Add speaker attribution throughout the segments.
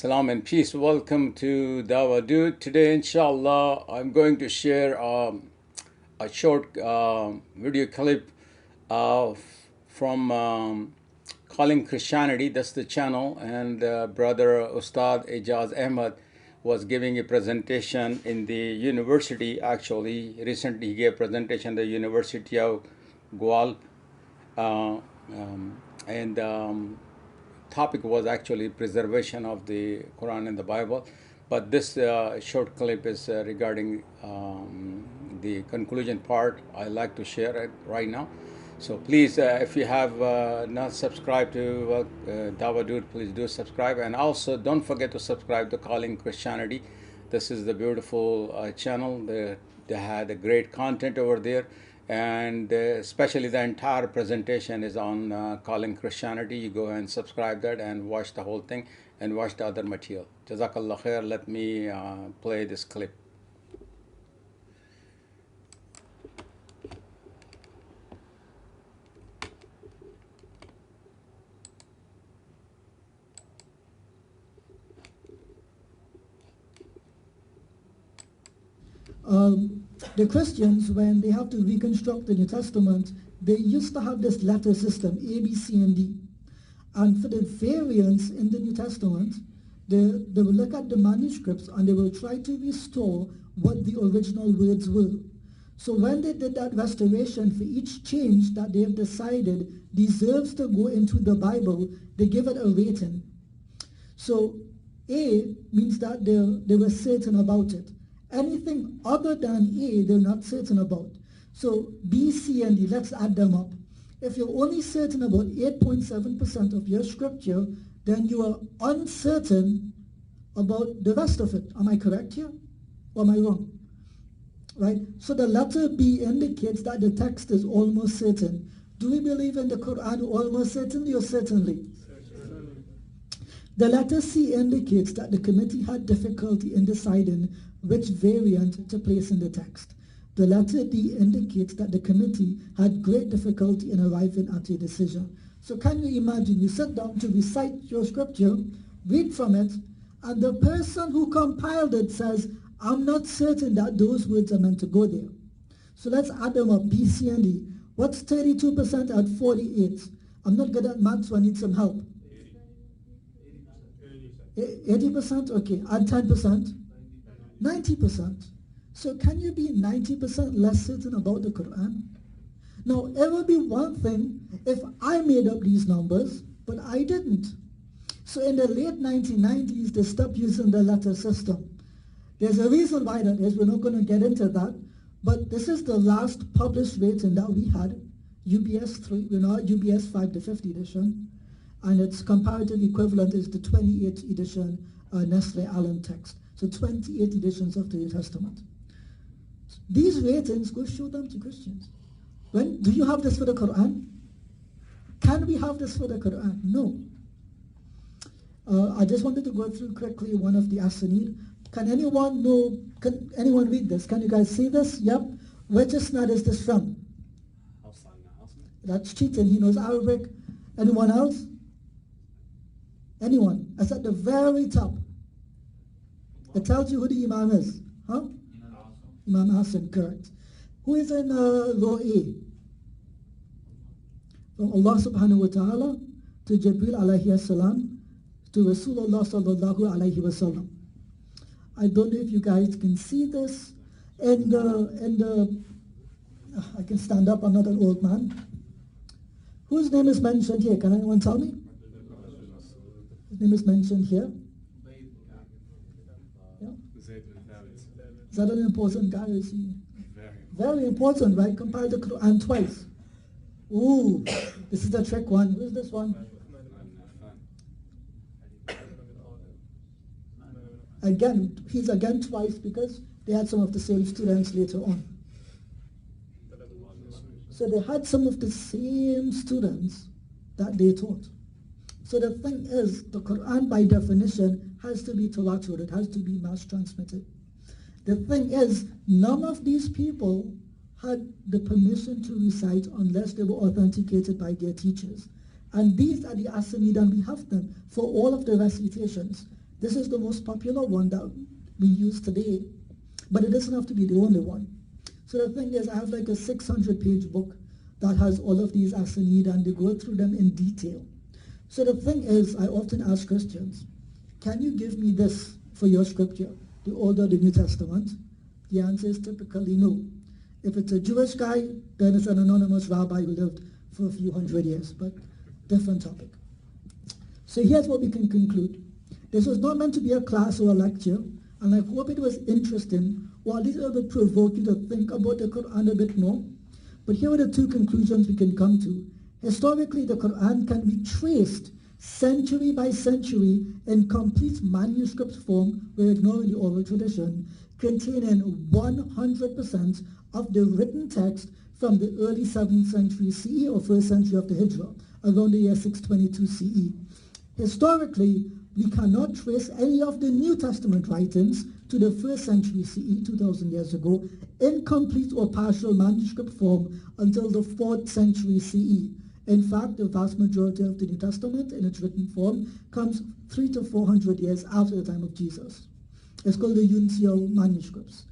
Speaker 1: Salam and peace. Welcome to Dawa Dude. Today, inshallah, I'm going to share a short video clip uh, from Calling Christianity. That's the channel. And brother Ustad Ijaz Ahmad was giving a presentation in the university. Actually, recently he gave a presentation at the University of Guelph. Uh, and topic was actually preservation of the Quran and the Bible, but this short clip is regarding the conclusion part. I like to share it right now. So please, if you have not subscribed to Dawa Dude, please do subscribe, and also don't forget to subscribe to Calling Christianity. This is the beautiful channel. They had a great content over there, and especially the entire presentation is on Calling Christianity. You go and subscribe that and watch the whole thing and watch the other material. Jazakallah khair. Let me play this clip.
Speaker 2: The Christians, when they have to reconstruct the New Testament, they used to have this letter system, A, B, C, and D. And for the variants in the New Testament, they will look at the manuscripts and they will try to restore what the original words were. So when they did that restoration, for each change that they have decided deserves to go into the Bible, they give it a rating. So A means that they were certain about it. Anything other than A, they're not certain about. So B, C, and D, let's add them up. If you're only certain about 8.7% of your scripture, then you are uncertain about the rest of it. Am I correct here? Or am I wrong? Right? So the letter B indicates that the text is almost certain. Do we believe in the Quran almost certainly or certainly? The letter C indicates that the committee had difficulty in deciding which variant to place in the text. The letter D indicates that the committee had great difficulty in arriving at a decision. So can you imagine, you sit down to recite your scripture, read from it, and the person who compiled it says, I'm not certain that those words are meant to go there. So let's add them up, B, C, and D. What's 32% at 48? I'm not good at maths, so I need some help. 80%? Okay, add 10%. 90%. So can you be 90% less certain about the Quran? Now, it would be one thing if I made up these numbers, but I didn't. So in the late 1990s, they stopped using the letter system. There's a reason why that is. We're not going to get into that. But this is the last published rating that we had, UBS 3, we're now at UBS 5, the 5th edition. And its comparative equivalent is the 28th edition Nestle Allen text. So 28 editions of the New Testament. These ratings, go show them to Christians. Do you have this for the Quran? Can we have this for the Quran? No. I just wanted to go through quickly one of the Asanid. Can anyone read this? Can you guys see this? Yep. Which isnad is this from? That's cheating. He knows Arabic. Anyone else? Anyone? It's at the very top. It tells you who the Imam is. Huh? Imam Hassan, correct. Who is in row A? From Allah subhanahu wa ta'ala to Jibril alayhi salam to Rasulullah sallallahu alayhi wa sallam. I don't know if you guys can see this. I can stand up, I'm not an old man. Whose name is mentioned here? Can anyone tell me? His name is mentioned here. Yeah? Is that an important guy? Is he? Very important, right? Compare the Quran twice. Ooh, this is the trick one. Who's this one? Again, he's again twice because they had some of the same students later on. So they had some of the same students that they taught. So the thing is, the Quran by definition has to be tawatur, it has to be mass transmitted. The thing is, none of these people had the permission to recite unless they were authenticated by their teachers. And these are the asanid, and we have them for all of the recitations. This is the most popular one that we use today, but it doesn't have to be the only one. So the thing is, I have like a 600-page book that has all of these asanid, and they go through them in detail. So the thing is, I often ask Christians, can you give me this for your scripture, the Old or the New Testament? The answer is typically no. If it's a Jewish guy, then it's an anonymous rabbi who lived for a few hundred years, but different topic. So here's what we can conclude. This was not meant to be a class or a lecture, and I hope it was interesting, or at least it would provoke you to think about the Quran a bit more. But here are the two conclusions we can come to. Historically, the Quran can be traced century by century in complete manuscript form, we're ignoring the oral tradition, containing 100% of the written text from the early 7th century CE or 1st century of the Hijrah, around the year 622 CE. Historically, we cannot trace any of the New Testament writings to the 1st century CE, 2,000 years ago, in complete or partial manuscript form until the 4th century CE. In fact, the vast majority of the New Testament in its written form comes 300 to 400 years after the time of Jesus. It's called the Uncial manuscripts.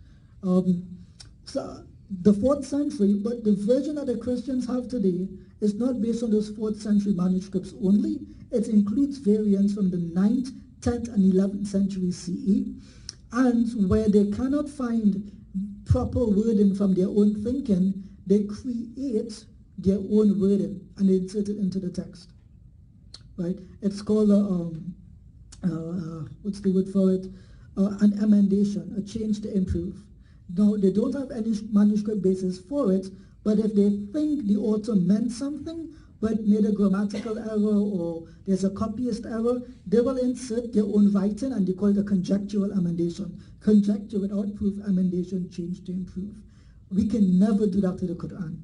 Speaker 2: So the 4th century, but the version that the Christians have today is not based on those 4th century manuscripts only. It includes variants from the 9th, 10th, and 11th century CE. And where they cannot find proper wording from their own thinking, they create their own wording and they insert it into the text. Right? It's called what's the word for it? An emendation, a change to improve. Now, they don't have any manuscript basis for it, but if they think the author meant something, but made a grammatical error or there's a copyist error, they will insert their own writing, and they call it a conjectural emendation. Conjecture without proof, emendation, change to improve. We can never do that to the Quran.